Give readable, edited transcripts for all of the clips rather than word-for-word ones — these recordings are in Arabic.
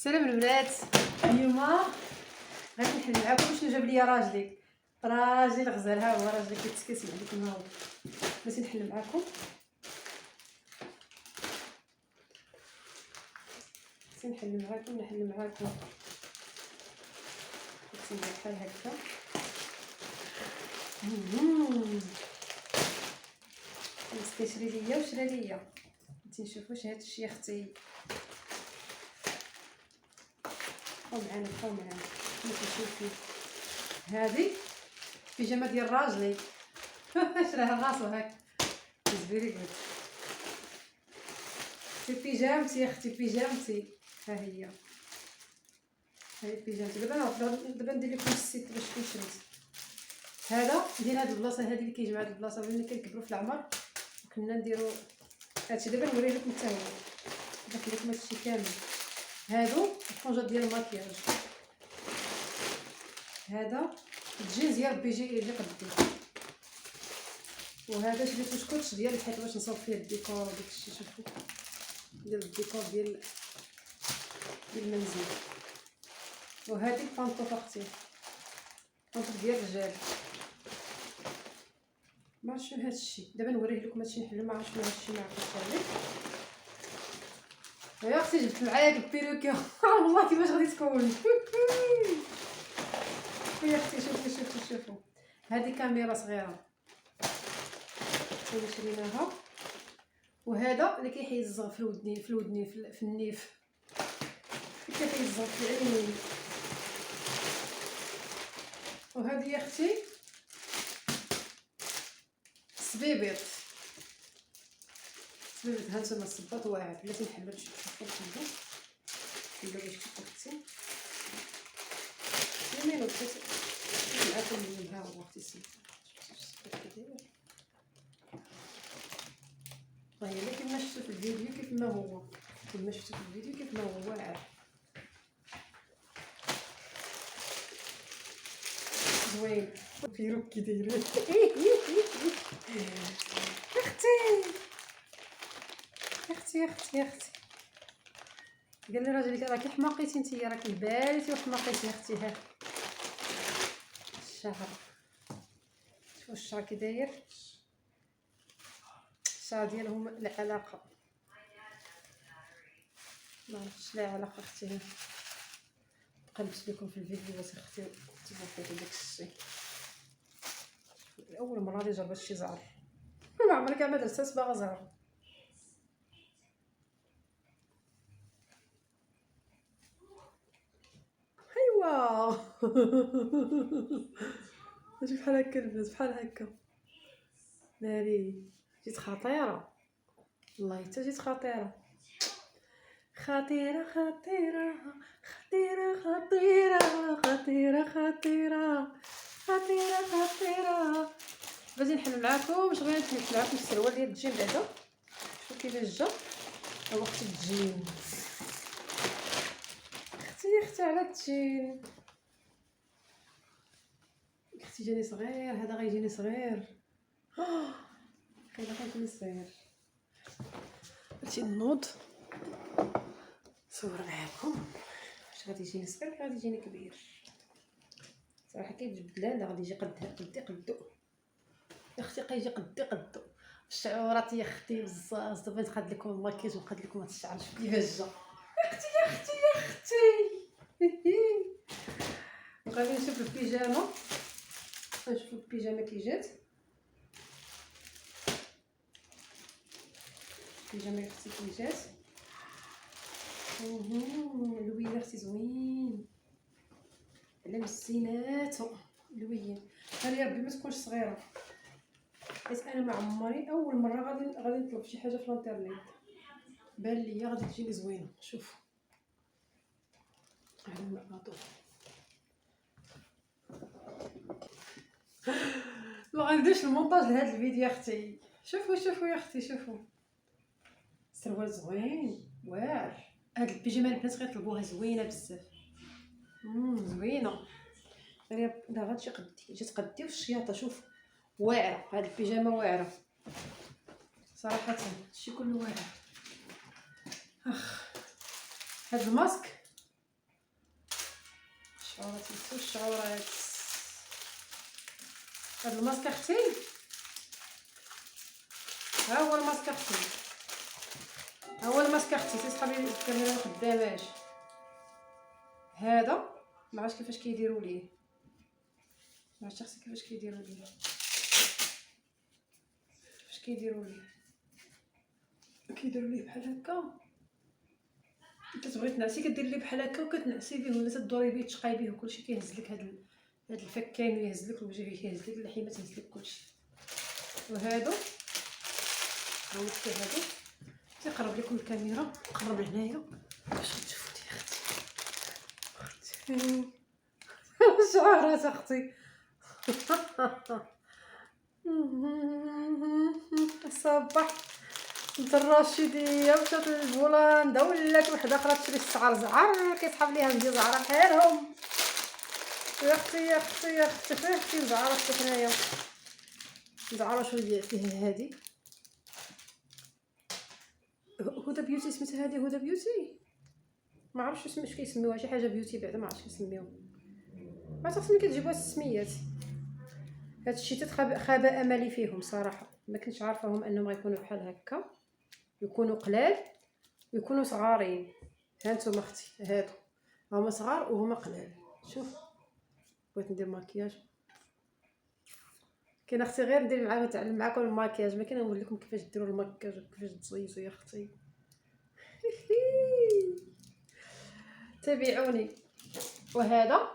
سلام البنات. اليوم غادي نحل معاكم شنو جاب ليا راجلي الغزال. ها هو راجلي كيتسكسي عليكم. ها هو بغيت نحل معاكم. نحل معاكم بحال هكا. كيشري ليا وشرا ليا. نشوف واش هادشي اختي. بقاو معانا نشوف هذه بيجامه ديال راجلي. شراها لراسو هاك فيري غود. بيجامتي اختي، بيجامتي. ها هي بيجامتي. دابا ندير لكم السيت باش كون شريت هذا ديال هاد البلاصه هذه اللي كيجمع هاد البلاصه ملي كنكبروا في العمر وكنا نديروا هادشي. دابا نوريه لكم حتى هو، درت لكم هادشي كامل. هادو الطونجات ديال الماكياج. هذا الجينز ديال ربي يجي قدي. وهذا شريتو سكوتش ديال الحيط باش نصاوب فيه الديكور داكشي. شوفوا ديال الديكور ديال المنزل. وهذه البانطوف اختي، البانطوف ديال الرجال. ما عرفتش شنو هادشي. دابا نوريه لكم هادشي نحل. ما عرفتش شنو هادشي. ما عرفتش يا اختي. جبت معايا البيروكه. والله كيفاش غادي تكون. يا اختي شوفوا هذه كاميرا صغيره اللي شريناها. وهذا اللي كيحيد الزغ في الودنين في النيف. كيحيد الزغ في العينين. وهذه يا اختي الصبيبيط. هانتوما الصباط واعر. بلاتي نحلو باش تشوفوا باش تشوفوا يمينو بحيث معاكم من ها هو اختي الصباط. طيب كيما شفتوا في الفيديو كيف ما هو واعر زوين. بيروك كي دايره. اختي قال لي راجلي راكي حماقيتي نتيا، راكي باريتي وحماقيتي اختي. ها الشعر، شوفوا الشعر كي داير. الشعر ديالهم العلاقه ما عرفتش لا علاقه اختي. قلبت لكم في الفيديو بس اختي تبقى داك الشيء. اول مره غادي نجرب هادشي زعر. ما عمري كاع ما درت باغا زعر. ايوا. ماشي بحال هكا البنات، بحال هكا. ناري جيت خطيره والله، حتى جيت خطيره. خطيره خطيره خطيره خطيره خطيره خطيره خطيره خطيره. غادي نحل معاكم. واش بغيت نحل معاكم السروال ديال الجيم بعدا. شوفوا كيفاش جا. هو اختي الجين. اختي على الجين. اختي جاني صغير. هذا غيجيني صغير. هذا غيجيني صغير. هادشي النوض صور معاكم. واش غادي يجيني صغير ولا غادي يجيني كبير. صراحه كيتجبد. لا غادي يجي قدو اختي. غيجي قدو الشعورات يا اختي بزاف. دابا نقاد لكم الماكياج ونقاد لكم هاد الشعر. شوف كيفاش جا. اختي وغادي نشوف البيجامه. نشوف البيجامه كي جات. البيجامه اختي كي جات. لوين اختي زوين على مسيناتو. لوين انا يا ربي ما تكونش صغيره، حيت انا ما عمري اول مره غادي نطلب شي حاجه في الانترنيت. بان ليا غادي تجيني زوينه. شوف هذا المقاطو. ما غنديرش المونتاج لهذا الفيديو اختي. شوفوا يا اختي. شوفوا السروال زوين واعر. هاد البيجامه البنات غيطلبوها زوينه بزاف. زوينه. لا غتجي قدي. جات قدي والشياطه. شوف واعره. هاد البيجامه واعره صراحه. هادشي كله واعر. هاد الماسك الشعورات نسيو الشعورات. هاد الماسك اختي، ها هو الماسك اختي، ها هو الماسك اختي. سي صحابي الكاميرا مخداماش. هذا ما عرفتش كيفاش كيديروا ليه، ما عرفتش اختي كيفاش كيديروا ليه، كيفاش كيديروا ليه، كيديروا ليه بحال هكا. كتبغي تنعسي كدير ليه بحال هكا وكتنعسي به، ولا تدوري به تشقاي به وكلشي كيهز لك هاد الفكين، ويهز لك الوجه، يهز لك اللحيه، تهز لك كلشي. وهادو عاودت هادو تيقرب لكم الكاميرا، قرب لهنايا باش تشوفوا لي اختي. شعرات اختي. الصباح بنت الرشيديه مشات للبولندا، ولات وحده اخرى تشري الشعر زعر كيسحب ليها ندير زعره بحالهم. يا اختي يا اختي يا اختي، فين اختي الزعره حنايا؟ زعره شويه فيها هادي هدى بيوتي سميتها، هادي هدى بيوتي، ما عرفتش واش كيسميوها، شي حاجه بيوتي بعدا ما عرفتش كيسميوها، ما عرفتش ملي كتجيبوها السميات. هاد الشتات خاب املي فيهم صراحه، ما كنتش عارفاهم انهم غيكونوا بحال هكا، يكونوا قلال ويكونوا صغارين. هانتوما اختي هادو هما صغار وهما قلال. شوف بغيت ندير ماكياج، كاين اختي غير ندير معاكم نتعلم معاكم الماكياج، ما كاين نقول لكم كيفاش ديروا الماكياج وكيفاش تزيزوا يا اختي. تابعوني. وهذا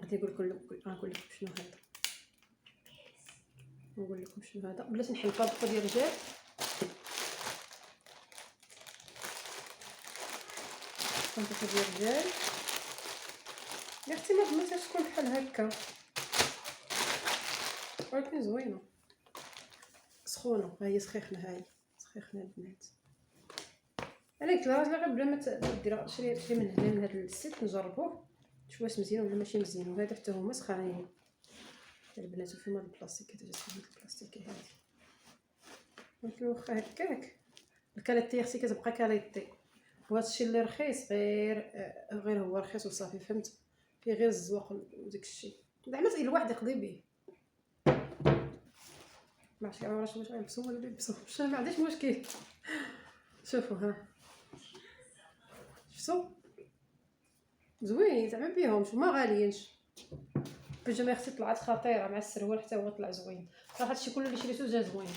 غادي نقول لكم شنو هذا، نقول لكم شنو هذا بلاتي نحل طابقه ديال الرجال. طابقه ديال الرجال يا اختي، ما ضمنتهاش تكون بحال هكا، ولكن زوينه سخونه. ها هي سخيخه، ها هي سخيخه البنات. انا قلت لها غير بلا ما دير شري من هنا من هذا السيت نجربوه نشوف واش مزيان ولا ماشي مزيان. وهذا حتى هما سخانين البنات، وفيهم هاد البلاستيكات، جات فيهم البلاستيك هادي. ولكن واخا هكاك الكاليتي اختي كتبقى كاليتي، وهذا الشيء اللي رخيص غير هو رخيص وصافي، فهمت؟ فيه غير الزواق وداك الشيء، زعما الواحد يقضي به. ما عرفتش واش غيلبسو ولا يلبسو، ما عنديش مشكل. شوفوا ها، شفتوا زوين زعما بيهم، شوف ما غاليينش. البيجامه اختي طلعت خطيره مع السروال حتى هو طلع زوين صراحه. هادشي كله اللي شريتو جا زوين.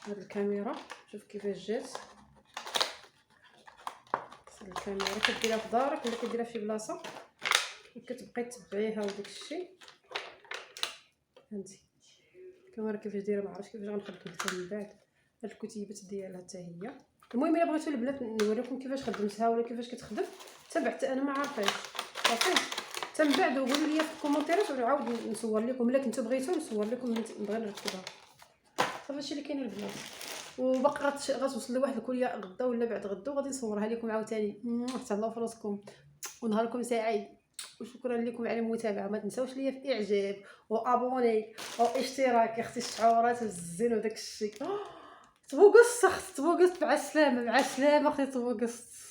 هاد الكاميرا شوف كيفاش جات، الكاميرا كديرها في دارك ولا كديرها في شي بلاصه وكتبقاي تبعيها وداك الشيء. فهمتي الكاميرا كيفاش دايره؟ ما عرفتش كيفاش غنخدم حتى من بعد. هاد الكتيبات ديالها حتى هي. المهم الا بغيتو البنات نوريكم كيفاش خدمتها ولا كيفاش كتخدم، تبع حتى انا ما عارفاش صافي. من بعد قولوا لي في الكومونتيرات ونعاود نصور لكم، الا كنتو بغيتو نصور لكم نبغي نركبها. صافي هادشي اللي كاين البنات. وباقي غتوصل لواحد الكليه غدا ولا بعد غدا وغادي نصورها لكم عاوتاني. تهلاو في راسكم ونهاركم سعيد، وشكرا لكم على المتابعه. ما تنساوش ليا في اعجاب وابوني واشتراك يا اختي. الشعورات والزين وداك الشيء. تبوقص اختي، تبوقص. مع السلامه مع السلامه اختي، تبوقص.